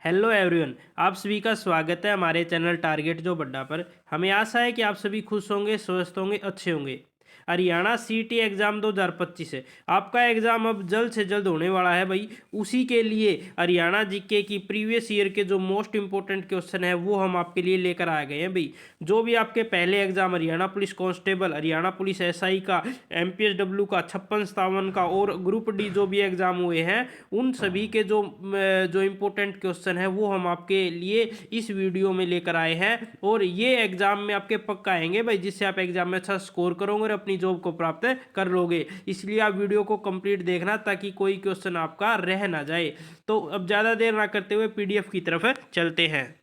Hello everyone. आप सभी का स्वागत है हमारे चैनल टारगेट जो बड्डा पर। हमें आशा है कि आप सभी खुश होंगे, स्वस्थ होंगे, अच्छे होंगे। हरियाणा सीटी एग्ज़ाम 2025 है। आपका एग्ज़ाम अब जल्द से जल्द होने वाला है भाई। उसी के लिए हरियाणा जीके की प्रीवियस ईयर के जो मोस्ट इंपॉर्टेंट क्वेश्चन है वो हम आपके लिए लेकर आ गए हैं भाई। जो भी आपके पहले exam Haryana police constable, Haryana police SI का, एमपीएसडब्ल्यू का, 56-57 का और ग्रुप डी जो भी एग्ज़ाम हुए हैं उन सभी के जो इम्पोर्टेंट क्वेश्चन है वो हम आपके लिए इस वीडियो में लेकर आए हैं। और ये एग्ज़ाम में आपके पक्का आएंगे भाई, जिससे आप एग्ज़ाम में अच्छा स्कोर करोगे और अपनी जॉब को प्राप्त कर लोगे। इसलिए आप वीडियो को कंप्लीट देखना ताकि कोई क्वेश्चन आपका रह ना जाए। तो अब ज़्यादा देर ना करते हुए पीडीएफ की तरफ चलते हैं।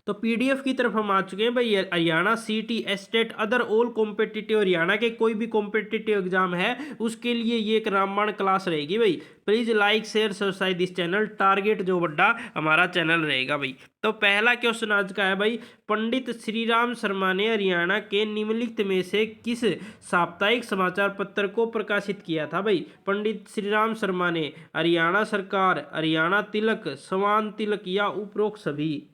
तो पीडीएफ की तरफ हम आ चुके हैं भाई। हरियाणा सीटी estate other all competitive, Haryana के कोई भी कॉम्पिटिटिव एग्जाम है उसके लिए ये एक रामबाण क्लास रहेगी भाई। Please like share subscribe this channel. Target जो बड्डा हमारा चैनल रहेगा भाई। तो पहला क्वेश्चन आज का है भाई, पंडित श्रीराम शर्मा ने हरियाणा के निम्नलिखित में से किस साप्ताहिक समाचार पत्र को प्रकाशित किया था भाई। पंडित श्रीराम शर्मा ने हरियाणा सरकार, हरियाणा तिलक, समान तिलक या उपरोक्त सभी।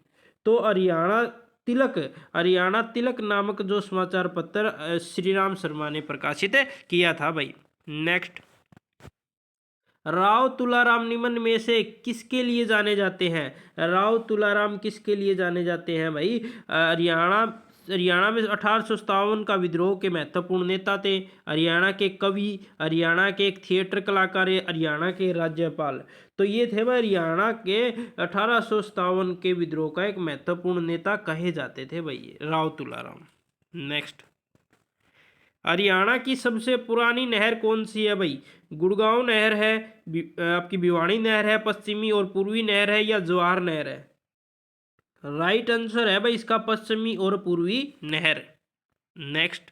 तो हरियाणा तिलक नामक जो समाचार पत्र श्रीराम शर्मा ने प्रकाशित किया था भाई। नेक्स्ट, राव तुलाराम निम्न में से किसके लिए जाने जाते हैं। राव तुलाराम किसके लिए जाने जाते हैं भाई। हरियाणा में 1857 का विद्रोह के महत्वपूर्ण नेता थे। हरियाणा के कवि, हरियाणा के एक थिएटर कलाकार, हरियाणा के राज्यपाल। तो ये थे भाई हरियाणा के 1857 के विद्रोह का एक महत्वपूर्ण नेता कहे जाते थे भाई राव तुलाराम। नेक्स्ट, हरियाणा की सबसे पुरानी नहर कौन सी है भाई। गुड़गांव नहर है, आपकी भिवानी नहर है, पश्चिमी और पूर्वी नहर है, या जवाहर नहर है। राइट आंसर है भाई इसका पश्चिमी और पूर्वी नहर। नेक्स्ट,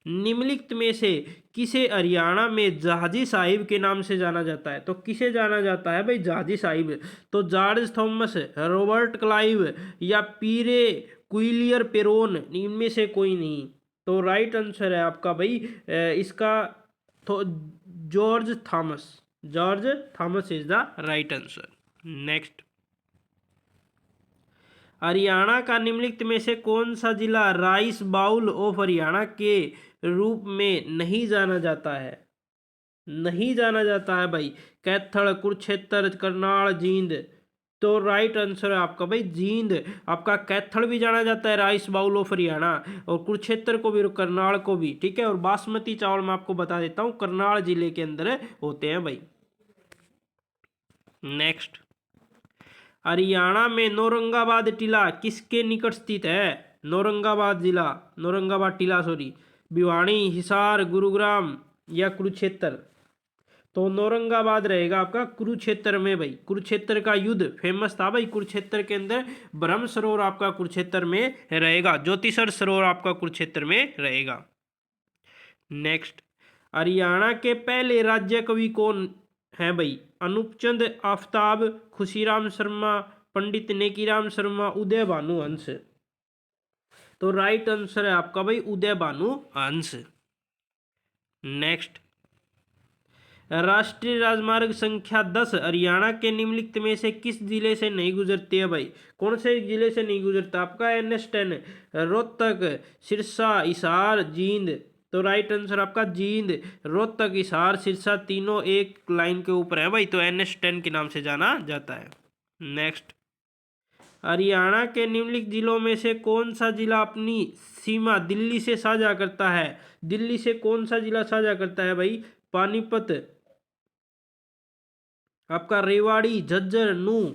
निम्नलिखित में से किसे हरियाणा में जहाजी साहिब के नाम से जाना जाता है। तो किसे जाना जाता है भाई जहाजी साहिब। तो जॉर्ज थॉमस, रॉबर्ट क्लाइव या पीरे क्विलियर पेरोन, इनमें से कोई नहीं। तो राइट आंसर है आपका भाई इसका तो George Thomas. George Thomas is the right answer. Next, Haryana का निम्नलिखित में से कौन सा जिला राइस बाउल ऑफ हरियाणा के रूप में नहीं जाना जाता है। नहीं जाना जाता है भाई। कैथल, कुरुक्षेत्र, करनाल, जींद। तो राइट आंसर है आपका भाई जींद। आपका कैथल भी जाना जाता है राइस बाउल ऑफ हरियाणा, और कुरुक्षेत्र को भी और करनाल को भी। ठीक है, और बासमती चावल मैं आपको बता देता हूँ करनाल जिले के अंदर होते हैं भाई। नेक्स्ट, हरियाणा में नौरंगाबाद टीला किसके निकट स्थित है। नौरंगाबाद जिला, नौरंगाबाद टीला सॉरी, भिवानी, हिसार, गुरुग्राम या कुरुक्षेत्र। तो नौरंगाबाद रहेगा आपका कुरुक्षेत्र में भाई। कुरुक्षेत्र का युद्ध फेमस था भाई। कुरुक्षेत्र के अंदर ब्रह्म सरोवर आपका कुरुक्षेत्र में रहेगा, ज्योतिषर सरोवर आपका कुरुक्षेत्र में रहेगा। नेक्स्ट, हरियाणा के पहले राज्य कवि कौन है भाई। अनूपचंद आफ्ताब, खुशीराम शर्मा, पंडित नेकीराम शर्मा, उदय भानु हंस। तो राइट आंसर है आपका भाई उदय भानु हंस। नेक्स्ट, राष्ट्रीय राजमार्ग संख्या 10 हरियाणा के निम्नलिखित में से किस जिले से नहीं गुजरती है भाई। कौन से जिले से नहीं गुजरता आपका। NH10, रोहतक, सिरसा, हिसार, जींद। तो राइट आंसर आपका जींद। रोहतक, हिसार, सिरसा तीनों एक लाइन के ऊपर है भाई, तो NH10 के नाम से जाना जाता है। नेक्स्ट, हरियाणा के निम्नलिखित जिलों में से कौन सा जिला अपनी सीमा दिल्ली से साझा करता है। दिल्ली से कौन सा जिला साझा करता है भाई। पानीपत, आपका रेवाड़ी, झज्जर, नू।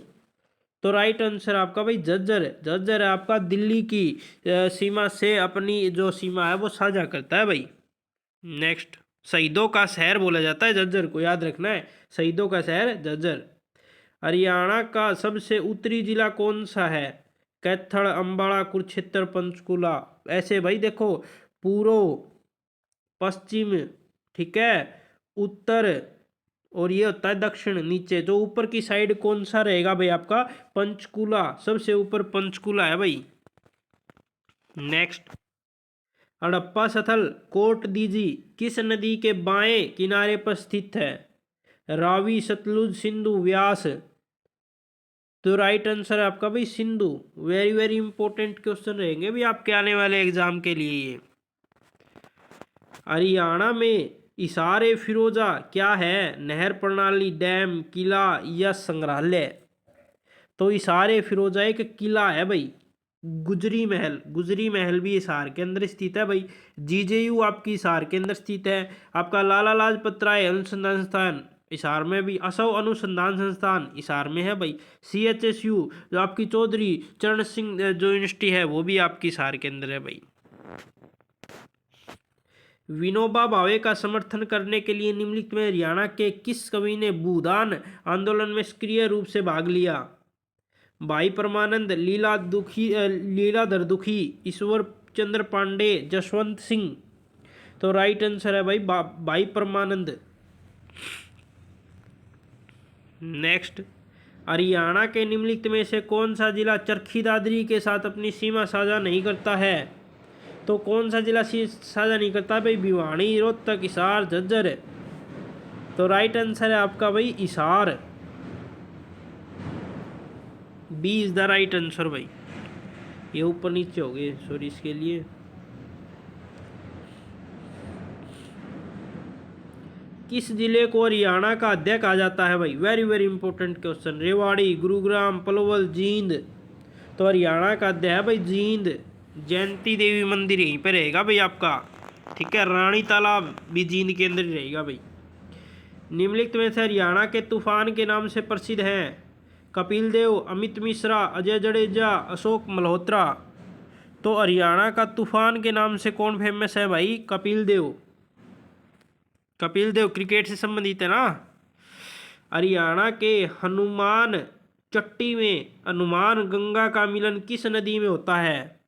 तो राइट आंसर आपका भाई झज्जर। झज्जर है आपका दिल्ली की सीमा से अपनी जो सीमा है वो साझा करता है भाई। नेक्स्ट, शहीदों का शहर बोला जाता है झज्जर को, याद रखना है, शहीदों का शहर झज्जर। हरियाणा का सबसे उत्तरी जिला कौन सा है। कैथल, अंबाला, कुरुक्षेत्र, पंचकुला। ऐसे भाई देखो, पूर्व, पश्चिम, ठीक है, उत्तर, और ये होता है दक्षिण। नीचे जो ऊपर की साइड कौन सा रहेगा भाई आपका पंचकुला। सबसे ऊपर पंचकुला है भाई। नेक्स्ट, हड़प्पा स्थल कोट दीजी किस नदी के बाएं किनारे पर स्थित है। रावी, सतलुज, सिंधु, व्यास। तो राइट आंसर है आपका भाई Sindhu. Very very important question रहेंगे भी आपके आने वाले एग्जाम के लिए ये। हरियाणा में इसारे फिरोजा क्या है? नहर प्रणाली, डैम, किला या संग्रहालय? तो इसारे फिरोजा एक किला है भाई। गुजरी महल, गुजरी महल भी हिसार के अंदर स्थित है भाई। जीजेयू आपकी हिसार के अंदर स्थित है। आपका लाला लाजपत राय अनुसंधान संस्थान हिसार में भी। असौ अनुसंधान संस्थान हिसार में है भाई। CHSU जो आपकी चौधरी चरण सिंह जो यूनिवर्सिटी है वो भी आपकी हिसार के अंदर है भाई। विनोबा भावे का समर्थन करने के लिए निम्नलिखित में हरियाणा के किस कवि ने भूदान आंदोलन में सक्रिय रूप से भाग लिया? भाई परमानंद, लीलाधर दुखी, ईश्वर चंद्र पांडे, जसवंत सिंह? तो राइट आंसर है भाई भाई परमानंद। नेक्स्ट, हरियाणा के निम्नलिखित में से कौन सा जिला चरखी दादरी के साथ अपनी सीमा साझा नहीं करता है? तो कौन सा जिला साझा नहीं करता भाई? भिवाड़ी, रोहतक, हिसार, झज्जर? तो राइट आंसर है आपका भाई Hisar. B is the right answer भाई। ये ऊपर नीचे हो गए, सॉरी इसके लिए। किस जिले को हरियाणा का अध्यय कहा जाता है भाई? Very very important question. Rewari, Gurugram, Palwal, Jind? तो हरियाणा का अध्यय है भाई जींद। जयंती देवी मंदिर यहीं पे रहेगा भाई आपका। ठीक है, रानी तालाब भी जींद के अंदर ही रहेगा भाई। निम्नलिखित में से हरियाणा के तूफान के नाम से प्रसिद्ध हैं? कपिल देव, अमित मिश्रा, अजय जडेजा, अशोक मल्होत्रा? तो हरियाणा का तूफान के नाम से कौन फेमस है भाई? कपिल देव। कपिल देव क्रिकेट से संबंधित है ना। हरियाणा के हनुमान चट्टी में हनुमान गंगा का मिलन किस नदी में होता है?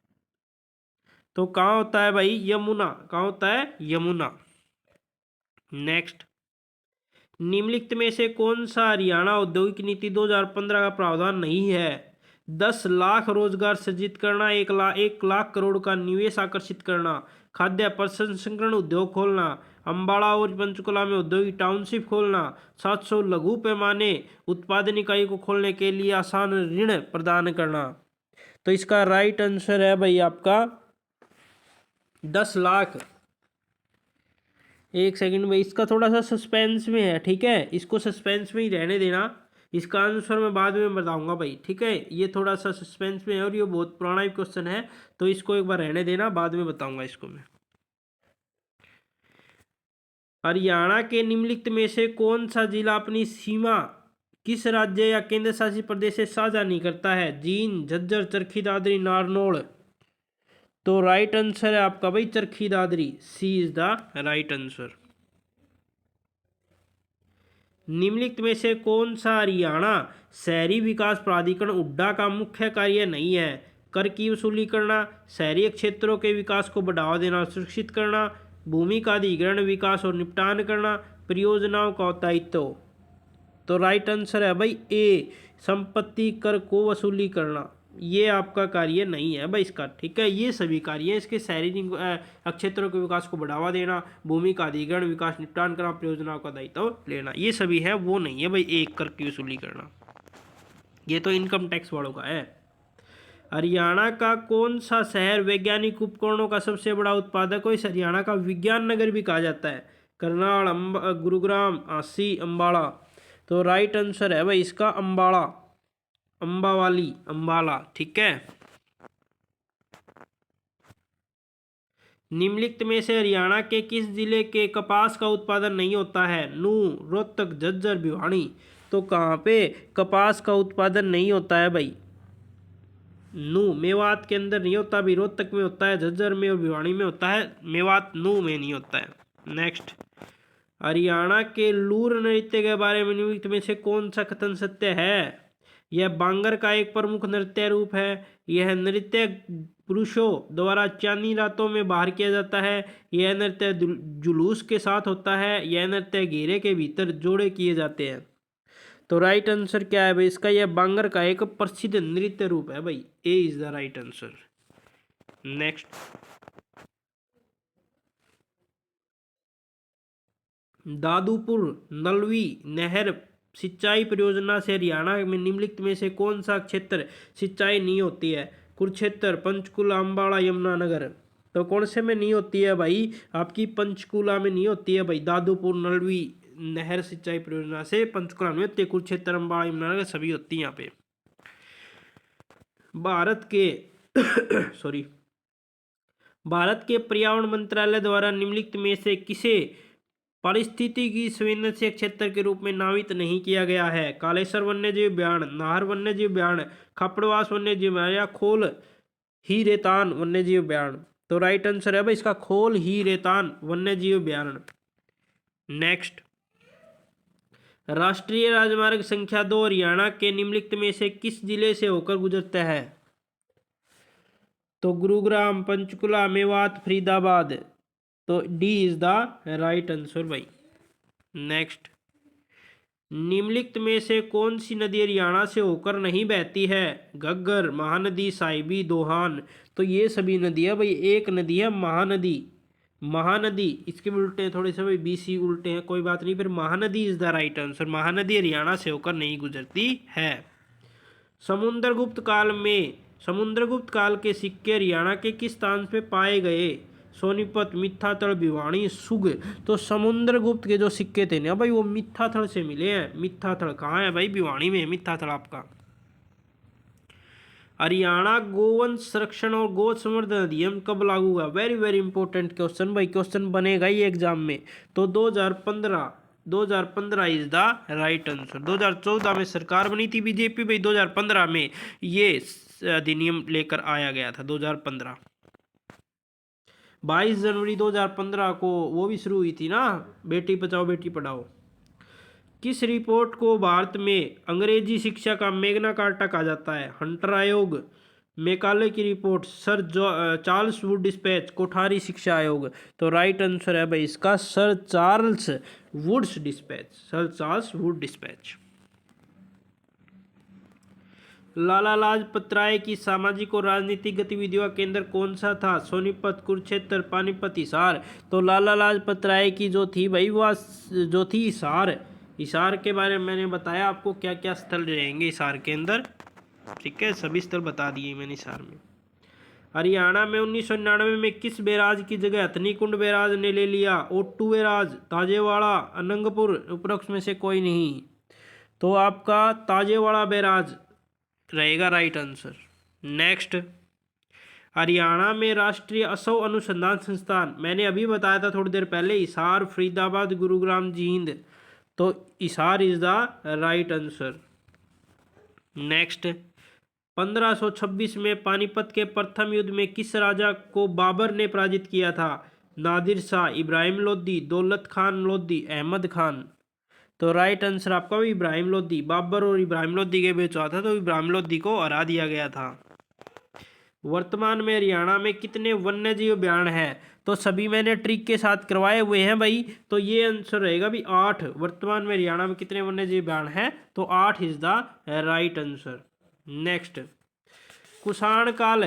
तो कहाँ होता है भाई? यमुना। कहाँ होता है? यमुना। नेक्स्ट, निम्नलिखित में से कौन सा हरियाणा औद्योगिक नीति 2015 का प्रावधान नहीं है? 10 लाख रोजगार सृजित करना, 1 लाख करोड़ का निवेश आकर्षित करना, खाद्य प्रसंस्करण उद्योग खोलना, अम्बाड़ा और पंचकुला में औद्योगिक टाउनशिप खोलना, 700 लघु पैमाने उत्पादन इकाई को खोलने के लिए आसान ऋण प्रदान करना? तो इसका राइट आंसर है भाई आपका 10 लाख। एक सेकंड भाई, इसका थोड़ा सा सस्पेंस में है, ठीक है, इसको सस्पेंस में ही रहने देना। इसका आंसर मैं बाद में बताऊंगा भाई, ठीक है। ये थोड़ा सा सस्पेंस में है और ये बहुत पुराना क्वेश्चन है, तो इसको एक बार रहने देना, बाद में बताऊंगा इसको मैं। हरियाणा के निम्नलिखित में से कौन सा जिला अपनी सीमा किस राज्य या केंद्र शासित प्रदेश से साझा नहीं करता है? जींद, झज्जर, चरखी दादरी, नारनौल? तो राइट आंसर है आपका भाई चरखी दादरी। सी इज द राइट आंसर। निम्नलिखित में से कौन सा हरियाणा शहरी विकास प्राधिकरण उड्डा का मुख्य कार्य नहीं है? कर की वसूली करना, शहरी क्षेत्रों के विकास को बढ़ावा देना सुरक्षित करना, भूमि का अधिग्रहण, विकास और निपटान करना, परियोजनाओं का दायित्व? तो राइट आंसर है भाई ए, संपत्ति कर को वसूली करना। ये आपका कार्य नहीं है भाई इसका, ठीक है। ये सभी कार्य इसके शहरी क्षेत्रों के विकास को बढ़ावा देना, भूमि का अधिग्रहण, विकास निपटान करना, परियोजनाओं का दायित्व लेना, ये सभी है, वो नहीं है भाई एक कर की वसूली करना। ये तो इनकम टैक्स वालों का है। हरियाणा का कौन सा शहर वैज्ञानिक उपकरणों का सबसे बड़ा उत्पादक हो? इस हरियाणा का विज्ञान नगर भी कहा जाता है। करनाल, गुरुग्राम, आसी, अम्बाड़ा? तो राइट आंसर है भाई इसका अम्बाड़ा, अम्बावाली, अम्बाला, ठीक है। निम्नलिखित में से हरियाणा के किस जिले के कपास का उत्पादन नहीं होता है? नूंह, रोहतक, झज्जर, भिवाड़ी? तो कहाँ पे कपास का उत्पादन नहीं होता है भाई? नूंह, मेवात के अंदर नहीं होता भी, रोहतक में होता है, झज्जर में और भिवाड़ी में होता है, मेवात नूंह में नहीं होता है। नेक्स्ट, हरियाणा के लूर नृत्य के बारे में निम्नलिखित में से कौन सा कथन सत्य है? यह बांगर का एक प्रमुख नृत्य रूप है। यह नृत्य पुरुषों द्वारा चांदनी रातों में बाहर किया जाता है। यह नृत्य जुलूस के साथ होता है। यह नृत्य घेरे के भीतर जोड़े किए जाते हैं। तो राइट आंसर क्या है भाई इसका? यह बांगर का एक प्रसिद्ध नृत्य रूप है भाई। A is the right answer. Next, Dadupur Nalvi नहर सिंचाई परियोजना से हरियाणा में निम्नलिखित में से कौन सा क्षेत्र सिंचाई नहीं होती है? कुरुक्षेत्र, पंचकुला, अम्बाड़ा, यमुनानगर। तो कौन से में नहीं होती है भाई? आपकी पंचकुला में नहीं होती है भाई। दादूपुर नलवी नहर सिंचाई परियोजना से पंचकुला में होती है। कुरुक्षेत्र, अम्बाड़ा, यमुनानगर सभी होती है यहाँ पे। भारत के सॉरी भारत के पर्यावरण मंत्रालय द्वारा निम्नलिखित में से किसे पारिस्थितिकी संवेदनशील क्षेत्र के रूप में नामित नहीं किया गया है? कालेश्वर वन्यजीव उद्यान, नाहर वन्यजीव उद्यान, खपड़वास वन्यजीव उद्यान या खोल ही रेतान वन्यजीव उद्यान। तो राइट आंसर है भाई इसका खोल ही रेतान वन्यजीव उद्यान। नेक्स्ट, राष्ट्रीय राजमार्ग संख्या 2 हरियाणा के निम्नलिखित में से किस जिले से होकर गुजरता है? तो गुरुग्राम, पंचकुला, मेवात, फरीदाबाद। तो D is the right answer भाई। नेक्स्ट, निम्नलिखित में से कौन सी नदी हरियाणा से होकर नहीं बहती है? घग्गर, महानदी, साहिबी, दोहान। तो ये सभी नदी है भाई। एक नदी है महानदी। महानदी इसके भी उल्टे हैं थोड़े से भाई, बीसी उल्टे हैं, कोई बात नहीं। फिर Mahanadi is the right answer. Mahanadi Haryana से होकर नहीं गुजरती है। समुद्रगुप्त काल के सिक्के हरियाणा के किस स्थान पे पाए गए? सोनीपत, मित्थाथल, भिवानी, सुग। तो समुद्रगुप्त के जो सिक्के थे ना भाई वो मित्थाथल से मिले हैं। मित्थाथल कहाँ है भाई? भिवानी में है मित्थाथल आपका। हरियाणा गोवंश संरक्षण और गो संवर्धन अधिनियम कब लागू हुआ? वेरी वेरी इंपॉर्टेंट क्वेश्चन भाई, क्वेश्चन बनेगा ही एग्जाम में। तो 2015 इज द राइट आंसर। 2014 में सरकार बनी थी बीजेपी भाई, 2015 में ये अधिनियम लेकर आया गया था। 2015 22 जनवरी 2015 को वो भी शुरू हुई थी ना, बेटी बचाओ बेटी पढ़ाओ। किस रिपोर्ट को भारत में अंग्रेजी शिक्षा का मैग्ना कार्टा कहा जाता है? हंटर आयोग, मेकाले की रिपोर्ट, sir Charles Wood dispatch, Kothari शिक्षा आयोग। तो राइट आंसर है भाई इसका sir Charles Woods dispatch. Sir Charles Wood dispatch. Lala Lajpat Rai की सामाजिक और राजनीतिक गतिविधियों का केंद्र कौन सा था? सोनीपत, कुरुक्षेत्र, पानीपत, हिसार। तो लाला लाजपत राय की जो थी भाई वह जो थी हिसार। हिसार के बारे में मैंने बताया आपको क्या क्या स्थल रहेंगे हिसार के अंदर। ठीक है, सभी स्थल बता दिए मैंने हिसार में। हरियाणा में 1999 में किस बैराज की जगह हथनीकुंड बैराज ने ले लिया? ओट्टू बैराज, ताजेवाड़ा, अनंगपुर, उपरोक्त में से कोई नहीं। तो आपका ताजेवाड़ा बैराज रहेगा राइट आंसर। नेक्स्ट, हरियाणा में राष्ट्रीय असौ अनुसंधान संस्थान मैंने अभी बताया था थोड़ी देर पहले, हिसार, फरीदाबाद, गुरुग्राम, जींद। तो Hisar is the right answer. Next, 1526 में पानीपत के प्रथम युद्ध में किस राजा को बाबर ने पराजित किया था? नादिर शाह, इब्राहिम लोदी, दौलत खान लोदी, अहमद खान। तो राइट आंसर आपका भी इब्राहिम लोदी। बाबर और इब्राहिम लोदी के बीच हुआ था तो इब्राहिम लोदी को हरा दिया गया था। वर्तमान में हरियाणा में कितने वन्यजीव उद्यान है? तो सभी मैंने ट्रिक के साथ करवाए हुए हैं भाई। तो ये आंसर रहेगा भी 8। वर्तमान में हरियाणा में कितने वन्यजीव उद्यान है? तो 8 is the right answer. Next, Kushan काल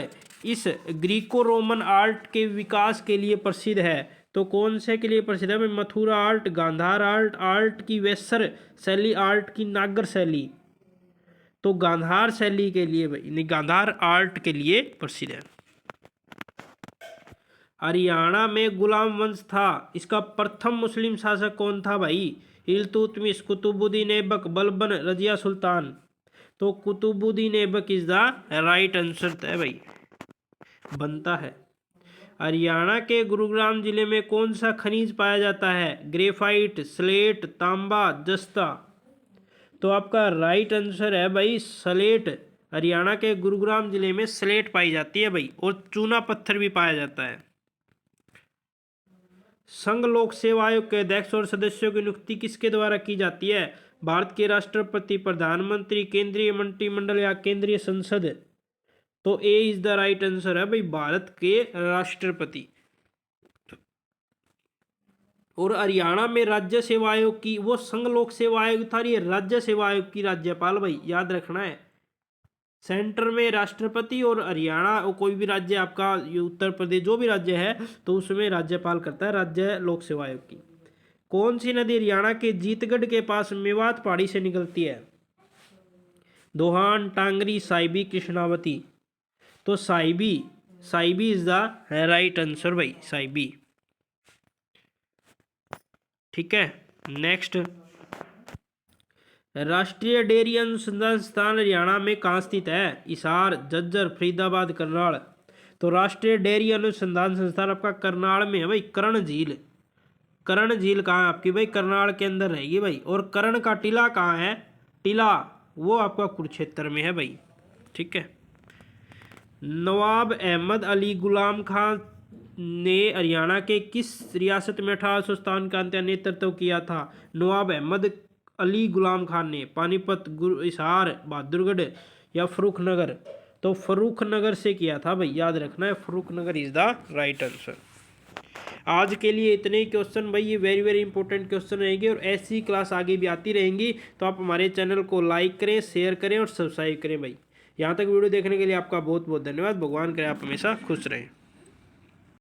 इस ग्रीको रोमन आर्ट के विकास के लिए प्रसिद्ध है। तो कौन से के लिए प्रसिद्ध है? Mathura art, Gandhara art, art की वेसर शैली, आर्ट की नागर शैली। तो गांधार शैली के लिए भाई, गांधार आर्ट के लिए प्रसिद्ध है। हरियाणा में गुलाम वंश था, इसका प्रथम मुस्लिम शासक कौन था भाई? इल्तुतमिश, कुतुबुद्दीन ऐबक, बलबन, रजिया सुल्तान। तो Qutbuddin Aibak is the right answer है भाई, बनता है। हरियाणा के गुरुग्राम जिले में कौन सा खनिज पाया जाता है? ग्रेफाइट, स्लेट, तांबा, जस्ता। तो आपका राइट आंसर है भाई स्लेट। हरियाणा के गुरुग्राम जिले में स्लेट पाई जाती है भाई, और चूना पत्थर भी पाया जाता है। संघ लोक सेवा आयोग के अध्यक्ष और सदस्यों की नियुक्ति किसके द्वारा की जाती है? भारत के राष्ट्रपति, प्रधानमंत्री, केंद्रीय मंत्रिमंडल या केंद्रीय संसद। तो ए इज द राइट आंसर है भाई भारत के राष्ट्रपति। और हरियाणा में राज्य सेवा आयोग की, वो संघ लोक सेवा आयोग था, ये राज्य सेवा आयोग की राज्यपाल भाई, याद रखना है। सेंटर में राष्ट्रपति और हरियाणा और कोई भी राज्य आपका, उत्तर प्रदेश जो भी राज्य है तो उसमें राज्यपाल करता है राज्य लोक सेवा आयोग की। कौन सी नदी हरियाणा के जीतगढ़ के पास मेवात पहाड़ी से निकलती है? दोहान, टांगरी, साइबी, कृष्णावती। तो साइबी, साइबी इज द राइट आंसर भाई, साइबी। ठीक है, नेक्स्ट, राष्ट्रीय डेयरी अनुसंधान संस्थान हरियाणा में कहाँ स्थित है? हिसार, झज्जर, फरीदाबाद, करनाल। तो राष्ट्रीय डेयरी अनुसंधान संस्थान आपका करनाल में है भाई। कर्ण झील, कर्ण झील कहाँ है आपकी भाई? करनाल के अंदर रहेगी भाई। और कर्ण का टीला कहाँ है? टीला वो आपका कुरुक्षेत्र में है भाई। ठीक है, नवाब अहमद अली गुलाम खान ने हरियाणा के किस रियासत में 1857 का अंत्य नेतृत्व किया था? नवाब अहमद अली गुलाम खान ने पानीपत, हिसार, बहादुरगढ़ या फर्रुखनगर? तो फर्रुखनगर से किया था भाई, याद रखना है, Farrukhnagar is the right answer. आज के लिए इतने ही क्वेश्चन भाई, ये वेरी वेरी इंपॉर्टेंट क्वेश्चन रहेंगे और ऐसी क्लास आगे भी आती रहेंगी। तो आप हमारे चैनल को लाइक करें, शेयर करें और सब्सक्राइब करें भाई। यहाँ तक वीडियो देखने के लिए आपका बहुत बहुत धन्यवाद। भगवान करे आप हमेशा खुश रहें।